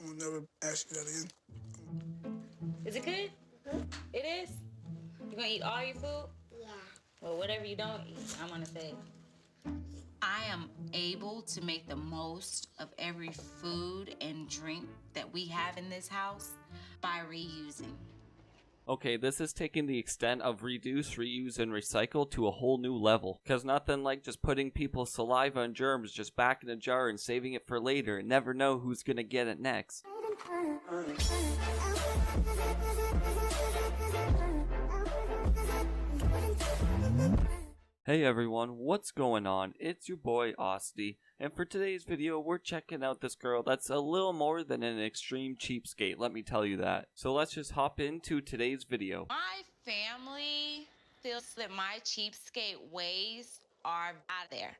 I'll never ask you that again. Is it good? It is? You gonna eat all your food? Yeah. Well, whatever you don't eat, I'm gonna say. I am able to make the most of every food and drink that we have in this house by reusing. Okay, this is taking the extent of reduce, reuse, and recycle to a whole new level. Because nothing like just putting people's saliva and germs just back in a jar and saving it for later and never know who's gonna get it next. Hey everyone, what's going on? It's your boy Osty, and for today's video we're checking out this girl that's a little more than an extreme cheapskate, let me tell you that. So let's just hop into today's video. My family feels that my cheapskate ways are out there,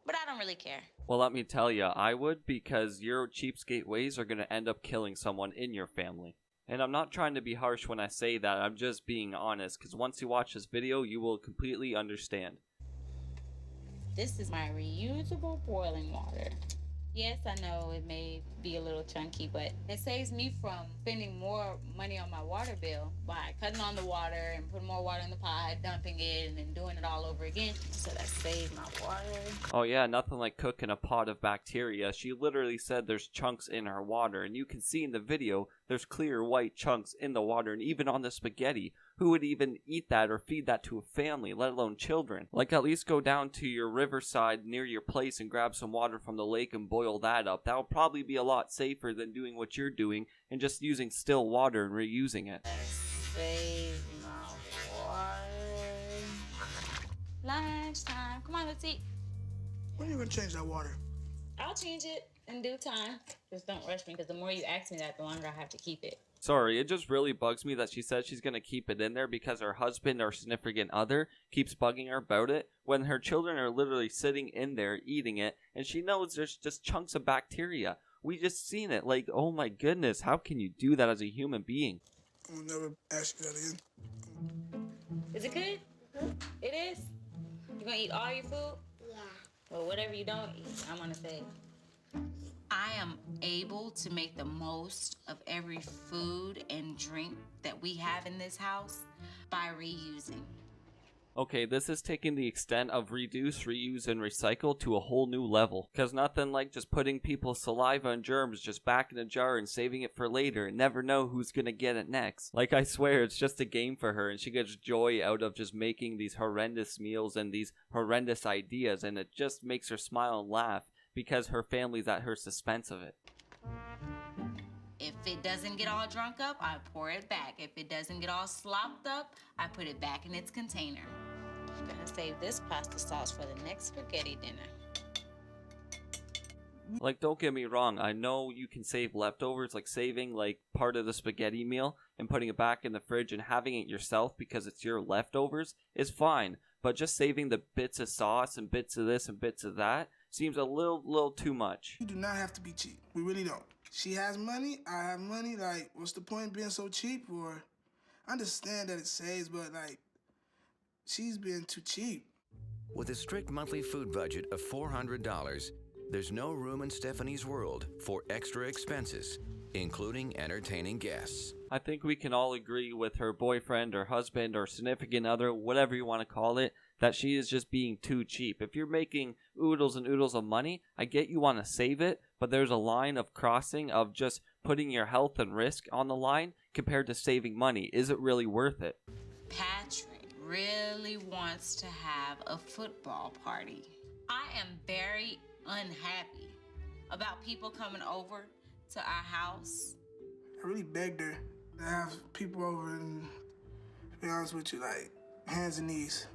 but I don't really care. Well, let me tell you, I would, because your cheapskate ways are going to end up killing someone in your family. And I'm not trying to be harsh when I say that, I'm just being honest, because once you watch this video, you will completely understand. This is my reusable boiling water. Yes, I know it may be a little chunky, but it saves me from spending more money on my water bill by cutting on the water and putting more water in the pot, dumping it, and then doing it all over again. So that saves my water. Oh yeah, nothing like cooking a pot of bacteria. She literally said there's chunks in her water, and you can see in the video there's clear white chunks in the water, and even on the spaghetti. Who would even eat that or feed that to a family, let alone children? Like, at least go down to your riverside near your place and grab some water from the lake and boil that up. That would probably be a lot safer than doing what you're doing and just using still water and reusing it. Save my water. Lunchtime. Come on, let's eat. When are you gonna change that water? I'll change it in due time. Just don't rush me, because the more you ask me that, the longer I have to keep it. Sorry, it just really bugs me that she says she's going to keep it in there because her husband or significant other keeps bugging her about it when her children are literally sitting in there eating it and she knows there's just chunks of bacteria. We just seen it. Like, oh my goodness, how can you do that as a human being? I'll never ask you that again. Is it good? It is? You gonna eat all your food? Yeah. Well, whatever you don't eat, I'm gonna say. I am able to make the most of every food and drink that we have in this house by reusing. Okay, this is taking the extent of reduce, reuse, and recycle to a whole new level. Because nothing like just putting people's saliva and germs just back in a jar and saving it for later and never know who's gonna get it next. Like, I swear, it's just a game for her and she gets joy out of just making these horrendous meals and these horrendous ideas, and it just makes her smile and laugh because her family's at her suspense of it. If it doesn't get all drunk up, I pour it back. If it doesn't get all slopped up, I put it back in its container. I'm gonna save this pasta sauce for the next spaghetti dinner. Like, don't get me wrong, I know you can save leftovers, like saving like part of the spaghetti meal and putting it back in the fridge and having it yourself because it's your leftovers is fine. But just saving the bits of sauce and bits of this and bits of that seems a little too much. You do not have to be cheap. We really don't. She has money, I have money. Like, what's the point of being so cheap? Or, I understand that it saves, but like, she's being too cheap. With a strict monthly food budget of $400, there's no room in Stephanie's world for extra expenses, including entertaining guests. I think we can all agree with her boyfriend or husband or significant other, whatever you want to call it, that she is just being too cheap. If you're making oodles and oodles of money, I get you want to save it, but there's a line of crossing of just putting your health and risk on the line compared to saving money. Is it really worth it? Patrick really wants to have a football party. I am very unhappy about people coming over to our house. I really begged her to have people over and, to be honest with you, like, hands and knees.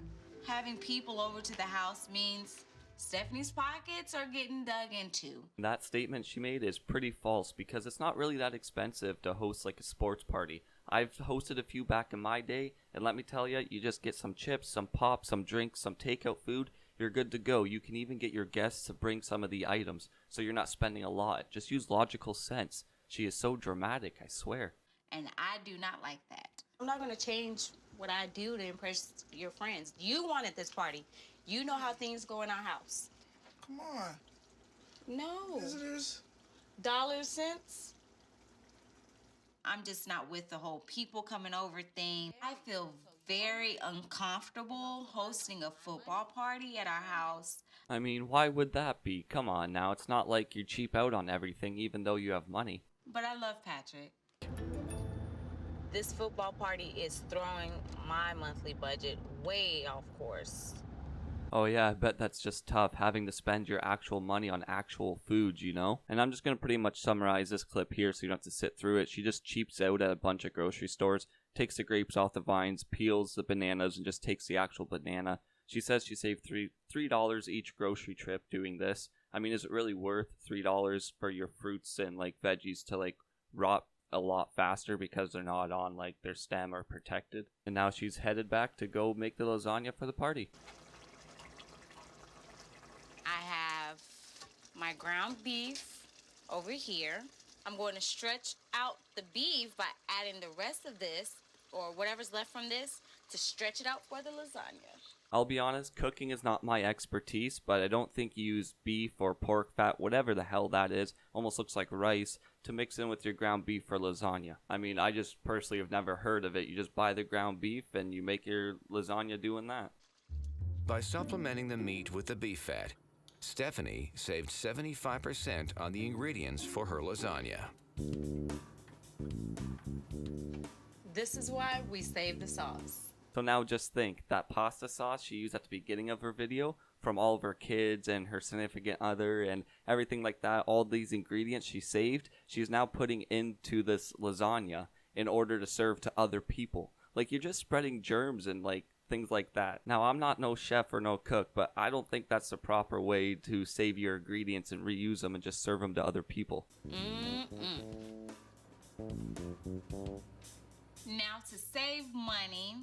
Having people over to the house means Stephanie's pockets are getting dug into. That statement she made is pretty false because it's not really that expensive to host like a sports party. I've hosted a few back in my day, and let me tell you, you just get some chips, some pop, some drinks, some takeout food, you're good to go. You can even get your guests to bring some of the items, so you're not spending a lot. Just use logical sense. She is so dramatic, I swear. And I do not like that. I'm not going to change what I do to impress your friends. You wanted this party. You know how things go in our house. Come on. No. Visitors? Dollars, cents? I'm just not with the whole people coming over thing. I feel very uncomfortable hosting a football party at our house. I mean, why would that be? Come on now, it's not like you cheap out on everything even though you have money. But I love Patrick. This football party is throwing my monthly budget way off course. Oh yeah, I bet that's just tough, having to spend your actual money on actual foods, you know? And I'm just gonna pretty much summarize this clip here so you don't have to sit through it. She just cheaps out at a bunch of grocery stores, takes the grapes off the vines, peels the bananas, and just takes the actual banana. She says she saved $3 each grocery trip doing this. I mean, is it really worth $3 for your fruits and like veggies to like rot a lot faster because they're not on like their stem or protected? And now she's headed back to go make the lasagna for the party. I have my ground beef over here. I'm going to stretch out the beef by adding the rest of this, or whatever's left from this, to stretch it out for the lasagna. I'll be honest, cooking is not my expertise, but I don't think you use beef or pork fat, whatever the hell that is, almost looks like rice, to mix in with your ground beef for lasagna. I mean, I just personally have never heard of it. You just buy the ground beef and you make your lasagna doing that. By supplementing the meat with the beef fat, Stephanie saved 75% on the ingredients for her lasagna. This is why we save the sauce. So now just think, that pasta sauce she used at the beginning of her video, from all of her kids and her significant other and everything like that, all these ingredients she saved, she's now putting into this lasagna in order to serve to other people. Like, you're just spreading germs and like things like that. Now, I'm not no chef or no cook, but I don't think that's the proper way to save your ingredients and reuse them and just serve them to other people. Now, to save money,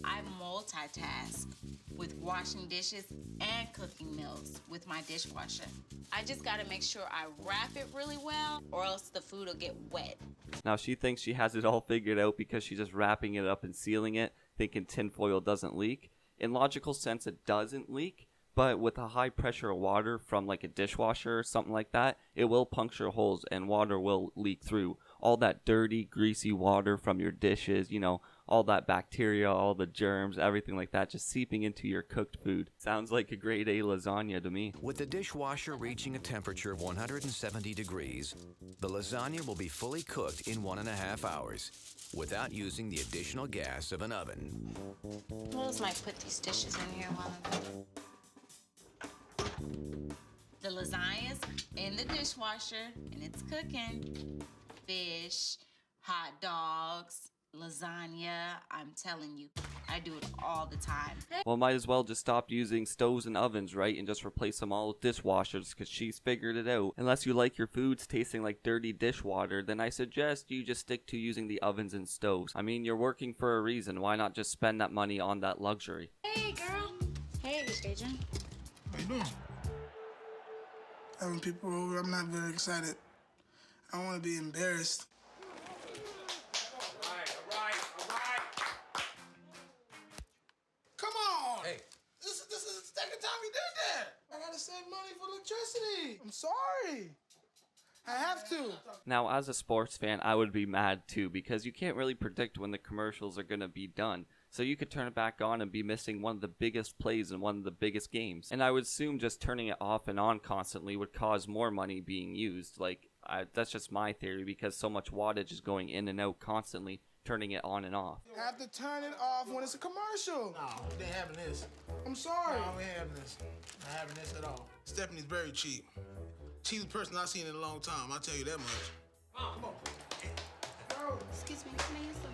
I multitask with washing dishes and cooking meals with my dishwasher. I just gotta make sure I wrap it really well, or else the food will get wet. Now, she thinks she has it all figured out because she's just wrapping it up and sealing it, thinking tinfoil doesn't leak. In logical sense, it doesn't leak, but with a high pressure of water from like a dishwasher or something like that, it will puncture holes and water will leak through. All that dirty, greasy water from your dishes, you know, all that bacteria, all the germs, everything like that, just seeping into your cooked food. Sounds like a grade A lasagna to me. With the dishwasher reaching a temperature of 170 degrees, the lasagna will be fully cooked in 1.5 hours without using the additional gas of an oven. Who else might put these dishes in here while I'm The lasagna's in the dishwasher and it's cooking. Fish, hot dogs, lasagna. I'm telling you, I do it all the time. Well, might as well just stop using stoves and ovens, right? And just replace them all with dishwashers, because she's figured it out. Unless you like your foods tasting like dirty dishwater, then I suggest you just stick to using the ovens and stoves. I mean, you're working for a reason. Why not just spend that money on that luxury? Hey, girl. Hey, Adrian. How you doing? Having people over, I'm not very excited. I don't want to be embarrassed. All right. Come on! Hey. This is the second time we did that. I gotta save money for electricity. I'm sorry. I have to. Now, as a sports fan, I would be mad too, because you can't really predict when the commercials are going to be done. So you could turn it back on and be missing one of the biggest plays in one of the biggest games. And I would assume just turning it off and on constantly would cause more money being used. Like, that's just my theory, because so much wattage is going in and out constantly, turning it on and off. Have to turn it off when it's a commercial. No, we ain't having this. I'm sorry. No, we ain't having this. Not having this at all. Stephanie's very cheap. Cheapest person I've seen in a long time, I'll tell you that much. Come on. Excuse me, can I use some?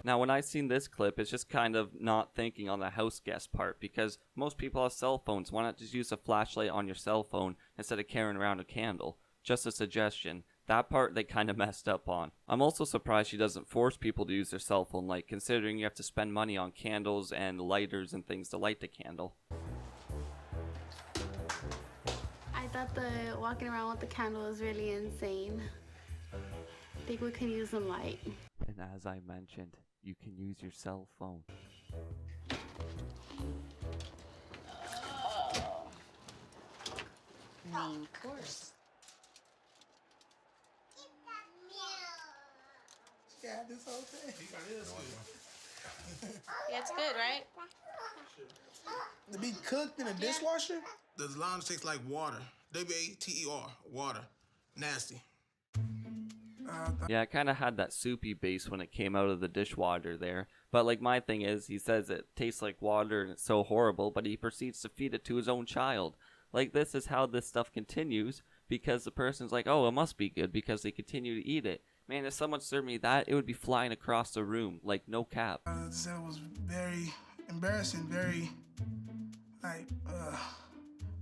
Now, when I seen this clip, it's just kind of not thinking on the house guest part, because most people have cell phones. Why not just use a flashlight on your cell phone instead of carrying around a candle? Just a suggestion. That part they kind of messed up on. I'm also surprised she doesn't force people to use their cell phone light, considering you have to spend money on candles and lighters and things to light the candle. I thought the walking around with the candle was really insane. I think we can use some light. And as I mentioned, you can use your cell phone. Main course. Yeah, this whole thing. He got his good. Yeah, it's good, right? To be cooked in a dishwasher? The lasagna tastes like water. W-A-T-E-R, water. Nasty. Yeah, it kind of had that soupy base when it came out of the dishwater there. But like my thing is, he says it tastes like water and it's so horrible, but he proceeds to feed it to his own child. Like, this is how this stuff continues, because the person's like, oh, it must be good because they continue to eat it. Man, if someone served me that, it would be flying across the room, like no cap. It was very embarrassing, very,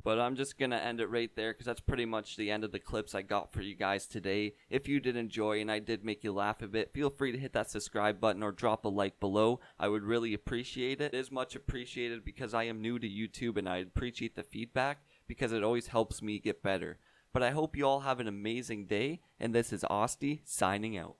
But I'm just going to end it right there because that's pretty much the end of the clips I got for you guys today. If you did enjoy and I did make you laugh a bit, feel free to hit that subscribe button or drop a like below. I would really appreciate it. It is much appreciated because I am new to YouTube and I appreciate the feedback because it always helps me get better. But I hope you all have an amazing day, and this is Austin signing out.